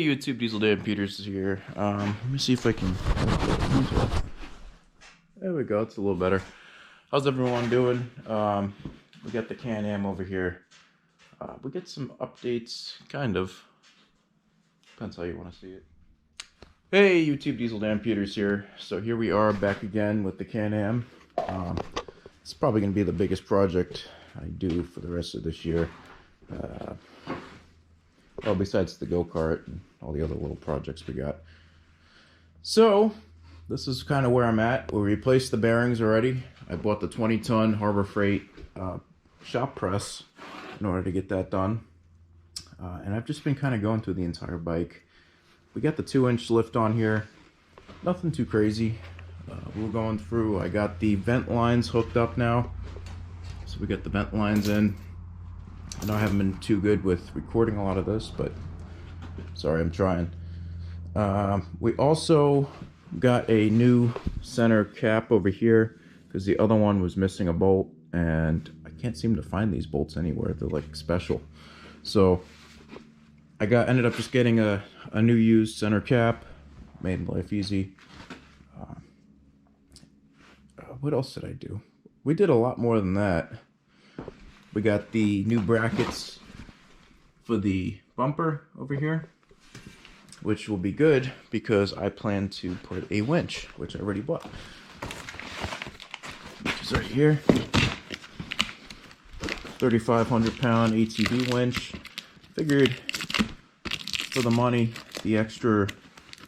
YouTube, Diesel Dan Peters is here. Let me see if I can... There we go, it's a little better. How's everyone doing? We got the Can-Am over here. We get some updates, kind of. Depends how you want to see it. Hey, YouTube, Diesel Dan Peters here. So here we are back again with the Can-Am. It's probably going to be the biggest project I do for the rest of this year. Well, besides the go-kart and all the other little projects we got. So, this is kind of where I'm at. We replaced the bearings already. I bought the 20-ton Harbor Freight shop press in order to get that done. And I've just been kind of going through the entire bike. We got the 2-inch lift on here. Nothing too crazy. We're going through. I got the vent lines hooked up now. So we got the vent lines in. I know I haven't been too good with recording a lot of this, but sorry, I'm trying. We also got a new center cap over here because the other one was missing a bolt, and I can't seem to find these bolts anywhere. They're like special. So I ended up just getting a new used center cap. Made life easy. What else did I do? We did a lot more than that. We got the new brackets for the bumper over here, which will be good because I plan to put a winch, which I already bought. Which is right here. 3,500 pound ATV winch. Figured for the money, the extra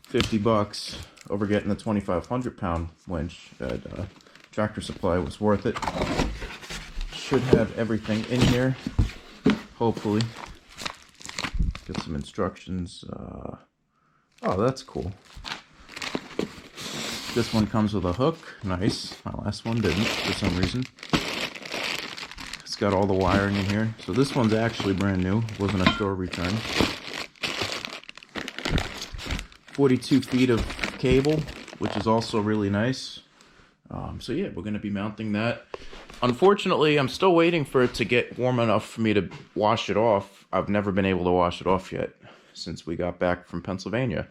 50 bucks over getting the 2,500 pound winch at Tractor Supply was worth it. Should have everything in here, hopefully. Get some instructions. Oh, that's cool. This one comes with a hook. Nice. My last one didn't for some reason. It's got all the wiring in here. So this one's actually brand new. Wasn't a store return. 42 feet of cable, which is also really nice. So yeah, we're going to be mounting that. Unfortunately, I'm still waiting for it to get warm enough for me to wash it off. I've never been able to wash it off yet since we got back from Pennsylvania.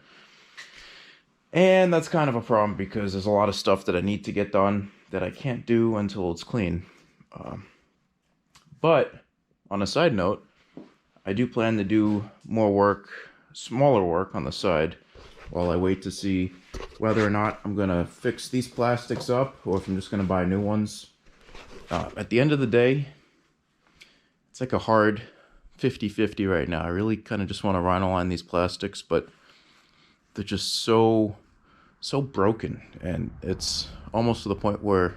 And that's kind of a problem because there's a lot of stuff that I need to get done that I can't do until it's clean. But on a side note, I do plan to do more work, smaller work on the side while I wait to see whether or not I'm going to fix these plastics up or if I'm just going to buy new ones. At the end of the day, it's like a hard 50-50 right now. I really kind of just want to rhino-line these plastics, but they're just so broken, and it's almost to the point where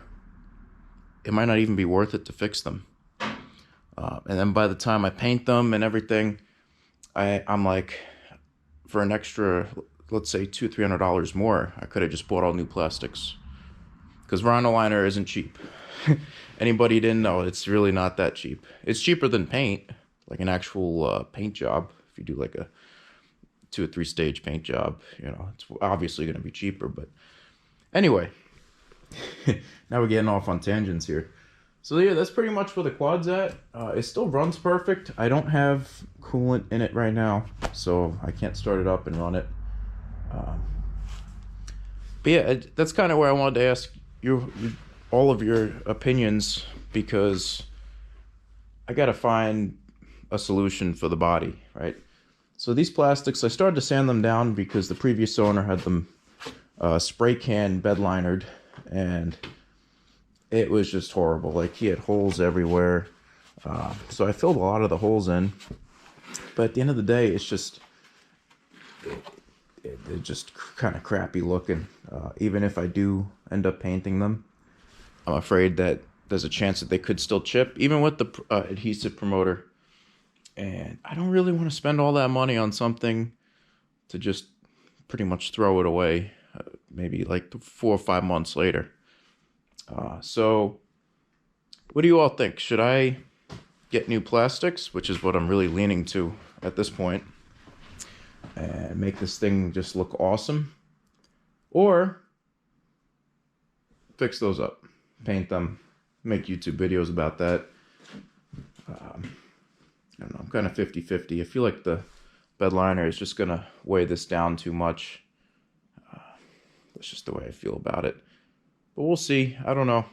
it might not even be worth it to fix them. And then by the time I paint them and everything, I'm like, for an extra, let's say $200-300 more, I could have just bought all new plastics. Because rhino liner isn't cheap. Anybody didn't know, it's really not that cheap. It's cheaper than paint, like an actual paint job. If you do like a 2 or 3 stage paint job, you know, it's obviously going to be cheaper. But anyway, now we're getting off on tangents here. So yeah, that's pretty much where the quad's at. It still runs perfect. I don't have coolant in it right now, so I can't start it up and run it. But yeah, that's kind of where I wanted to ask you all of your opinions, because I gotta find a solution for the body, right? So these plastics, I started to sand them down because the previous owner had them spray can bed linered, and it was just horrible. Like, he had holes everywhere. So I filled a lot of the holes in, but at the end of the day, it's just it's just kind of crappy looking. Even if I do end up painting them, I'm afraid that there's a chance that they could still chip, even with the adhesive promoter. And I don't really want to spend all that money on something to just pretty much throw it away, maybe like 4 or 5 months later. So what do you all think? Should I get new plastics, which is what I'm really leaning to at this point, and make this thing just look awesome? Or fix those up, paint them, make YouTube videos about that. I don't know, I'm kind of 50-50. I feel like the bed liner is just gonna weigh this down too much. That's just the way I feel about it. But we'll see. I don't know.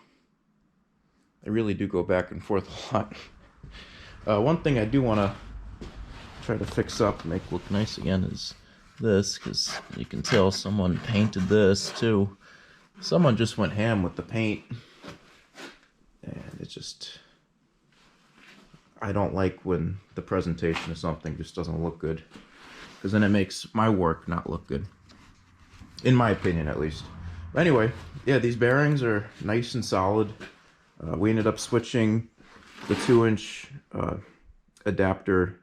I really do go back and forth a lot. One thing I do want to try to fix up, make look nice again, is this, because you can tell someone painted this too. Someone just went ham with the paint, and it's just, I don't like when the presentation of something just doesn't look good, because then it makes my work not look good, in my opinion at least. But anyway, yeah, these bearings are nice and solid. We ended up switching the 2-inch adapters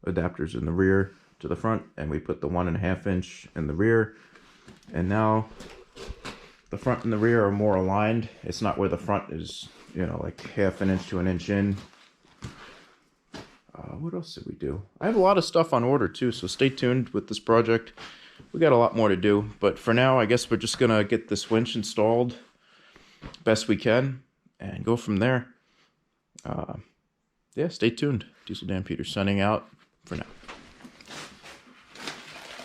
in the rear to the front, and we put the 1.5-inch in the rear, and now the front and the rear are more aligned. It's not where the front is, you know, like 1/2 inch to 1 inch in. What else did we do? I have a lot of stuff on order too, so stay tuned with this project. We got a lot more to do, but for now, I guess we're just gonna get this winch installed best we can and go from there. Yeah, stay tuned. Diesel Dan Peters signing out for now.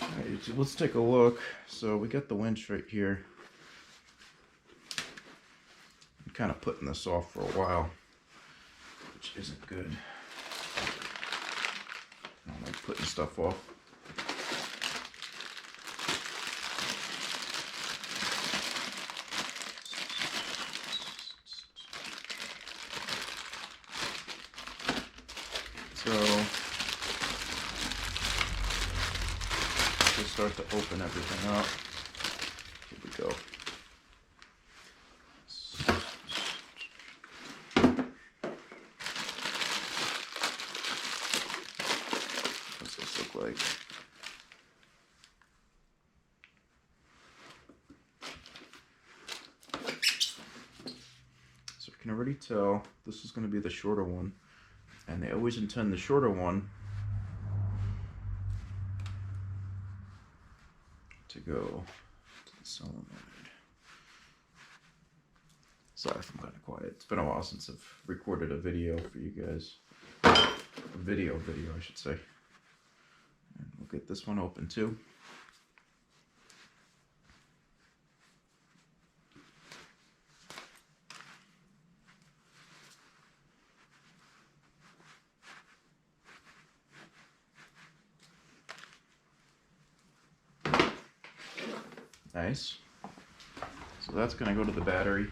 Alright, so let's take a look. So we got the winch right here. I'm kind of putting this off for a while, which isn't good. I don't like putting stuff off. So, just start to open everything up. Here we go. What's this look like? So I can already tell this is going to be the shorter one. And they always intend the shorter one to go to the solenoid. Sorry if I'm kind of quiet. It's been a while since I've recorded a video for you guys. A video, I should say. And we'll get this one open too. Nice. So that's going to go to the battery.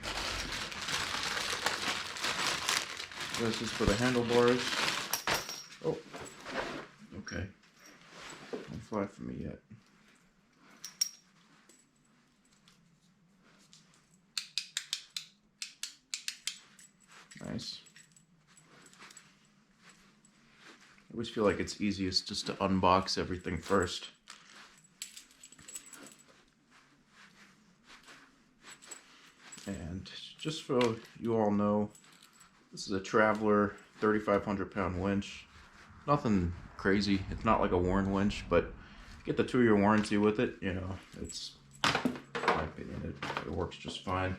This is for the handlebars. Oh, okay. Don't fly for me yet. Nice. I always feel like it's easiest just to unbox everything first. And just so you all know, this is a Traveler 3,500 pound winch. Nothing crazy. It's not like a Warren winch, but you get the 2-year warranty with it. You know, it's, in my opinion, it works just fine.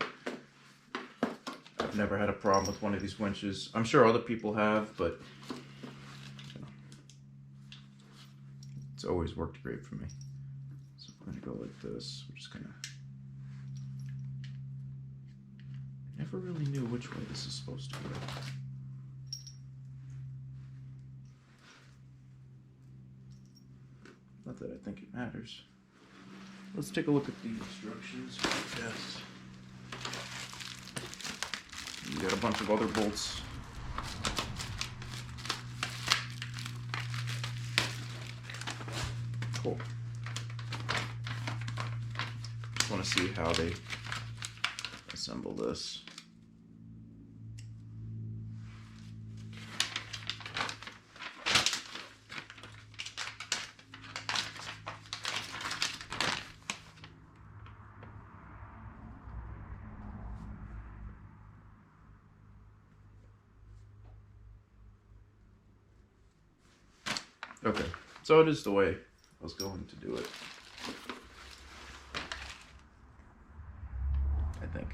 I've never had a problem with one of these winches. I'm sure other people have, but you know, it's always worked great for me. So we're gonna go like this. We're just gonna. Never really knew which way this is supposed to go. Not that I think it matters. Let's take a look at the instructions. Yes. You got a bunch of other bolts. Cool. Just want to see how they assemble this. Okay, so it is the way I was going to do it, I think.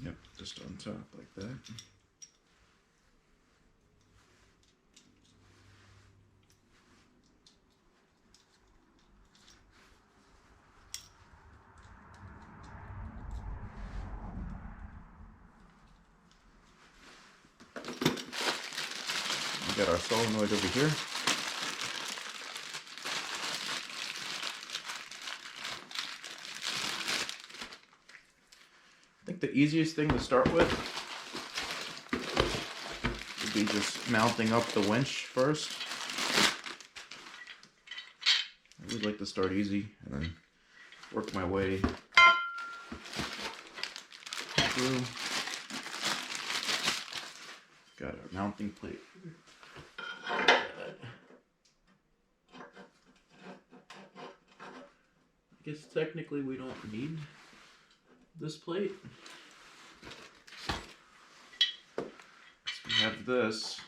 Yep, just on top like that. got our solenoid over here. I think the easiest thing to start with would be just mounting up the winch first. I would like to start easy and then work my way through. Got our mounting plate. I guess technically we don't need this plate. We have this.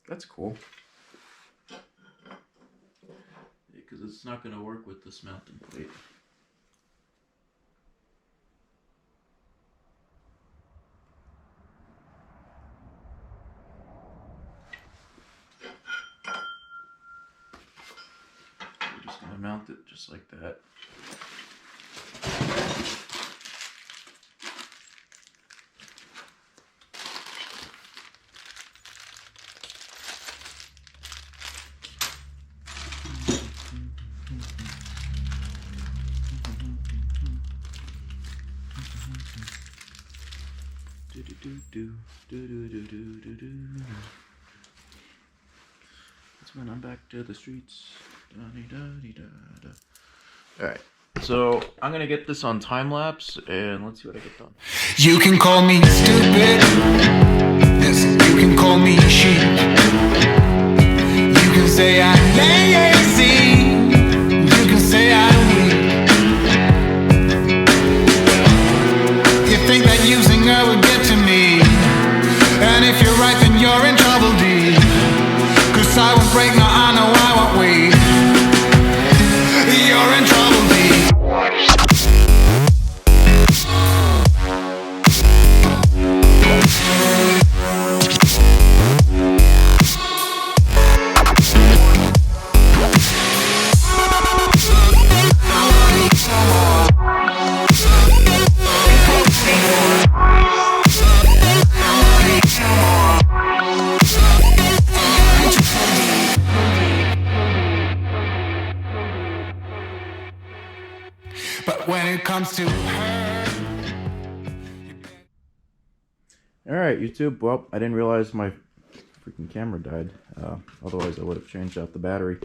That's cool. Because it's not going to work with this mounting plate. We're just going to mount it just like that. That's when I'm back to the streets. Alright, so I'm gonna get this on time lapse and let's see what I get done. You can call me stupid. Yes, you can call me sheep. You can say I'm lazy. You can say I'm weak. You think that using her would get to me, and if you're right then you're in trouble deep. Cause I won't break, no I know I won't wait. You're in trouble deep. But when it comes to her... Alright, YouTube. Well, I didn't realize my freaking camera died. Otherwise, I would have changed out the battery.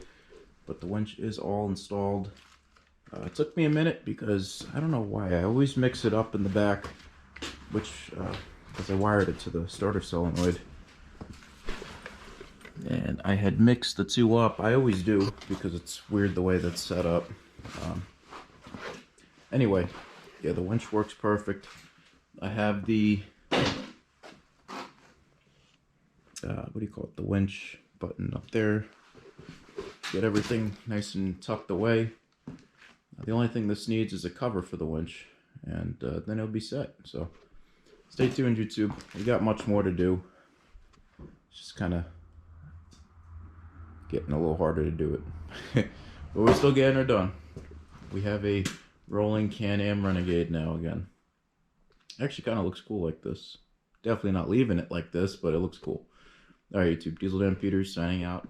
But the winch is all installed. It took me a minute because I don't know why. I always mix it up in the back, which, because I wired it to the starter solenoid. And I had mixed the two up. I always do because it's weird the way that's set up. Anyway, yeah, the winch works perfect. I have the, what do you call it, the winch button up there. Get everything nice and tucked away. The only thing this needs is a cover for the winch, and then it'll be set. So, stay tuned, YouTube. We got much more to do. It's just kind of getting a little harder to do it. But we're still getting her done. We have a rolling Can-Am Renegade now again. Actually kind of looks cool like this. Definitely not leaving it like this, but it looks cool. Alright, YouTube, Diesel Dan Peters signing out.